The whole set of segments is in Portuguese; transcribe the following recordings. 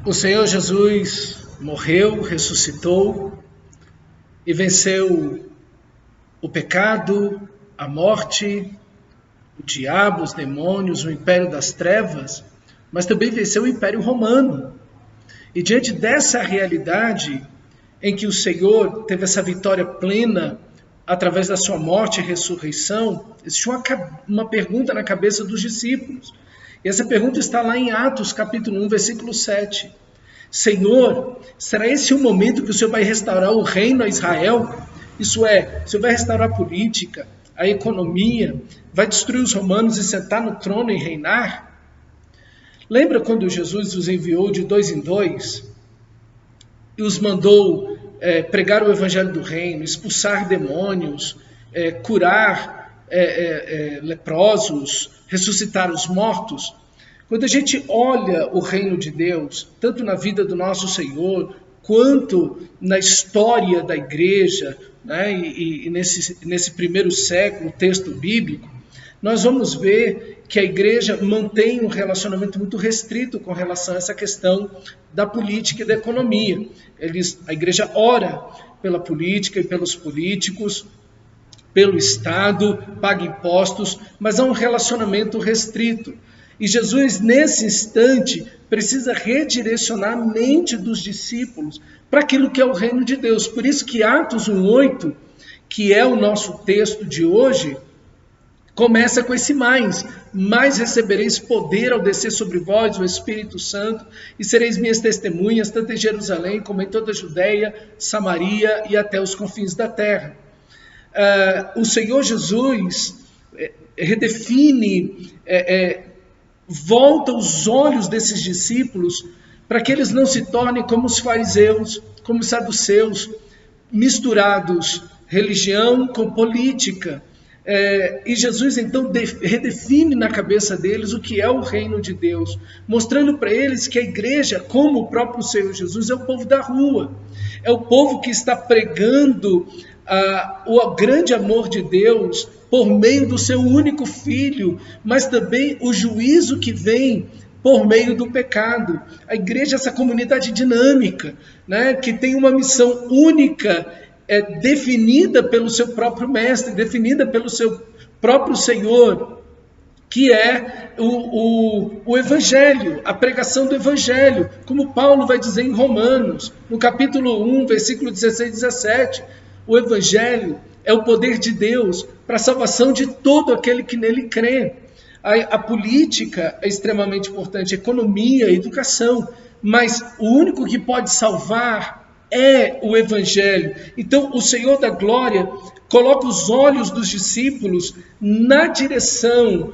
O Senhor Jesus morreu, ressuscitou e venceu o pecado, a morte, o diabo, os demônios, o império das trevas, mas também venceu o império romano. E diante dessa realidade em que o Senhor teve essa vitória plena através da sua morte e ressurreição, existe uma pergunta na cabeça dos discípulos. E essa pergunta está lá em Atos capítulo 1, versículo 7. Senhor, será esse o momento que o Senhor vai restaurar o reino a Israel? Isso é, o Senhor vai restaurar a política, a economia, vai destruir os romanos e sentar no trono e reinar? Lembra quando Jesus os enviou de 2 em 2 e os mandou pregar o evangelho do reino, expulsar demônios, curar leprosos, ressuscitar os mortos? Quando a gente olha o reino de Deus, tanto na vida do nosso Senhor, quanto na história da igreja, né, e nesse primeiro século, texto bíblico, nós vamos ver que a igreja mantém um relacionamento muito restrito com relação a essa questão da política e da economia. A igreja ora pela política e pelos políticos, pelo Estado, paga impostos, mas há um relacionamento restrito. E Jesus, nesse instante, precisa redirecionar a mente dos discípulos para aquilo que é o reino de Deus. Por isso que Atos 1:8, que é o nosso texto de hoje, começa com esse mais recebereis poder ao descer sobre vós o Espírito Santo, e sereis minhas testemunhas, tanto em Jerusalém como em toda a Judeia, Samaria e até os confins da terra. O Senhor Jesus redefine, volta os olhos desses discípulos para que eles não se tornem como os fariseus, como os saduceus, misturados religião com política. E Jesus então redefine na cabeça deles o que é o reino de Deus, mostrando para eles que a igreja, como o próprio Senhor Jesus, é o povo da rua, é o povo que está pregando o grande amor de Deus por meio do seu único filho, mas também o juízo que vem por meio do pecado. A igreja é essa comunidade dinâmica, né, que tem uma missão única, definida pelo seu próprio mestre, definida pelo seu próprio Senhor, que é o Evangelho, a pregação do Evangelho, como Paulo vai dizer em Romanos, no capítulo 1, versículo 16 e 17, o Evangelho é o poder de Deus para a salvação de todo aquele que nele crê. A política é extremamente importante, a economia, a educação, mas o único que pode salvar é o Evangelho. Então, o Senhor da Glória coloca os olhos dos discípulos na direção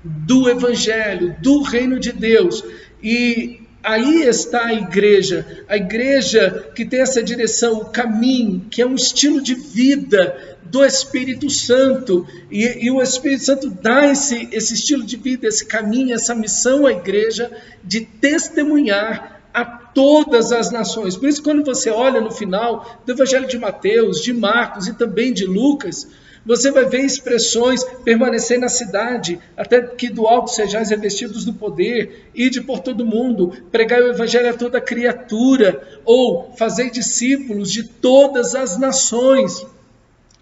do Evangelho, do reino de Deus. E aí está a igreja que tem essa direção, o caminho, que é um estilo de vida do Espírito Santo. E o Espírito Santo dá esse estilo de vida, esse caminho, essa missão à igreja de testemunhar a todas as nações. Por isso, quando você olha no final do Evangelho de Mateus, de Marcos e também de Lucas, você vai ver expressões: permanecer na cidade, até que do alto sejais revestidos do poder, ide por todo mundo, pregai o evangelho a toda criatura, ou fazei discípulos de todas as nações,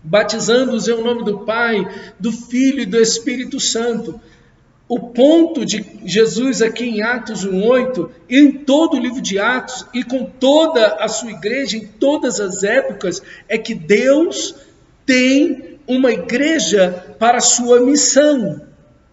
batizando-os em nome do Pai, do Filho e do Espírito Santo. O ponto de Jesus aqui em Atos 1:8, e em todo o livro de Atos, e com toda a sua igreja, em todas as épocas, é que Deus tem uma igreja para a sua missão,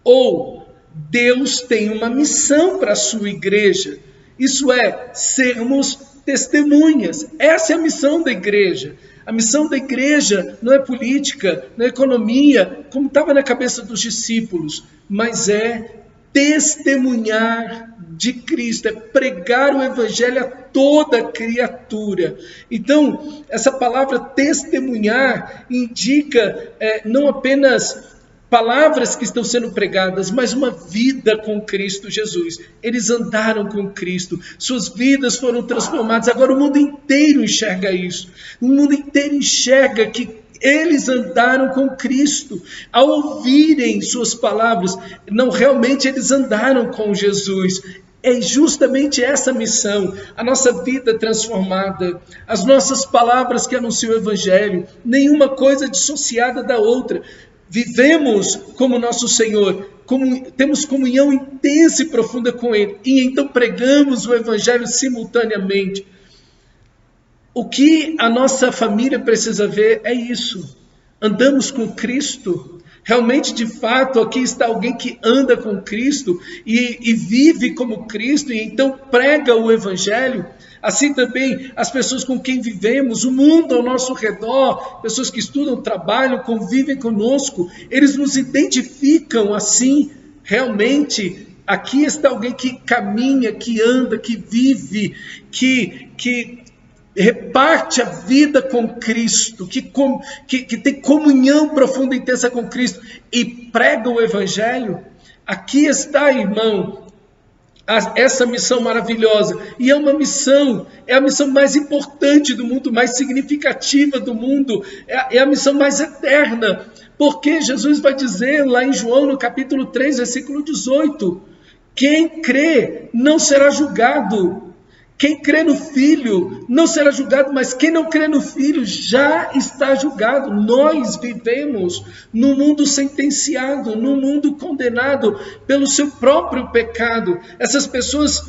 ou Deus tem uma missão para a sua igreja, isso é, sermos testemunhas. Essa é a missão da igreja. A missão da igreja não é política, não é economia, como estava na cabeça dos discípulos, mas é testemunhar de Cristo, é pregar o evangelho a toda criatura. Então, essa palavra testemunhar indica não apenas palavras que estão sendo pregadas, mas uma vida com Cristo Jesus. Eles andaram com Cristo, suas vidas foram transformadas. Agora o mundo inteiro enxerga isso. O mundo inteiro enxerga que eles andaram com Cristo. Ao ouvirem suas palavras, não realmente eles andaram com Jesus. É justamente essa missão, a nossa vida transformada, as nossas palavras que anunciam o Evangelho, nenhuma coisa dissociada da outra. Vivemos como nosso Senhor, temos comunhão intensa e profunda com Ele, e então pregamos o Evangelho simultaneamente. O que a nossa família precisa ver é isso. Andamos com Cristo. Realmente, de fato, aqui está alguém que anda com Cristo e vive como Cristo, e então prega o Evangelho. Assim também as pessoas com quem vivemos, o mundo ao nosso redor, pessoas que estudam, trabalham, convivem conosco, eles nos identificam assim. Realmente, aqui está alguém que caminha, que anda, que vive, que reparte a vida com Cristo, que tem comunhão profunda e intensa com Cristo e prega o Evangelho. Aqui está, irmão, essa missão maravilhosa, e é uma missão, é a missão mais importante do mundo, mais significativa do mundo, é a missão mais eterna, porque Jesus vai dizer lá em João, no capítulo 3, versículo 18, quem crê não será julgado. Quem crê no Filho não será julgado, mas quem não crê no Filho já está julgado. Nós vivemos num mundo sentenciado, num mundo condenado pelo seu próprio pecado. Essas pessoas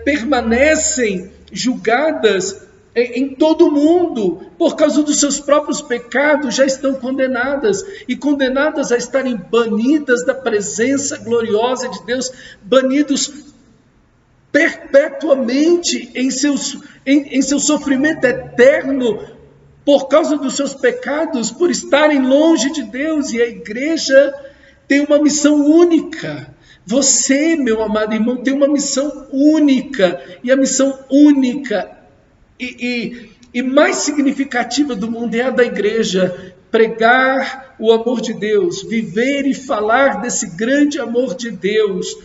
permanecem julgadas em todo o mundo, por causa dos seus próprios pecados, já estão condenadas, e condenadas a estarem banidas da presença gloriosa de Deus, banidos perpetuamente em seu sofrimento eterno, por causa dos seus pecados, por estarem longe de Deus. E a igreja tem uma missão única. Você, meu amado irmão, tem uma missão única, e a missão única e mais significativa do mundo é a da igreja: pregar o amor de Deus, viver e falar desse grande amor de Deus,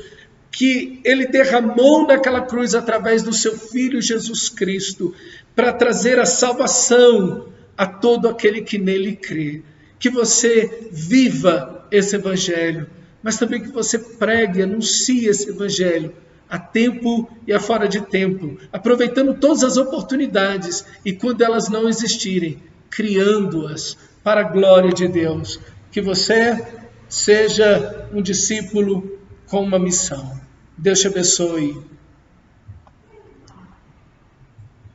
que Ele derramou naquela cruz através do seu Filho Jesus Cristo, para trazer a salvação a todo aquele que nele crê. Que você viva esse Evangelho, mas também que você pregue, anuncie esse Evangelho a tempo e a fora de tempo, aproveitando todas as oportunidades, e quando elas não existirem, criando-as para a glória de Deus. Que você seja um discípulo com uma missão. Deus te abençoe.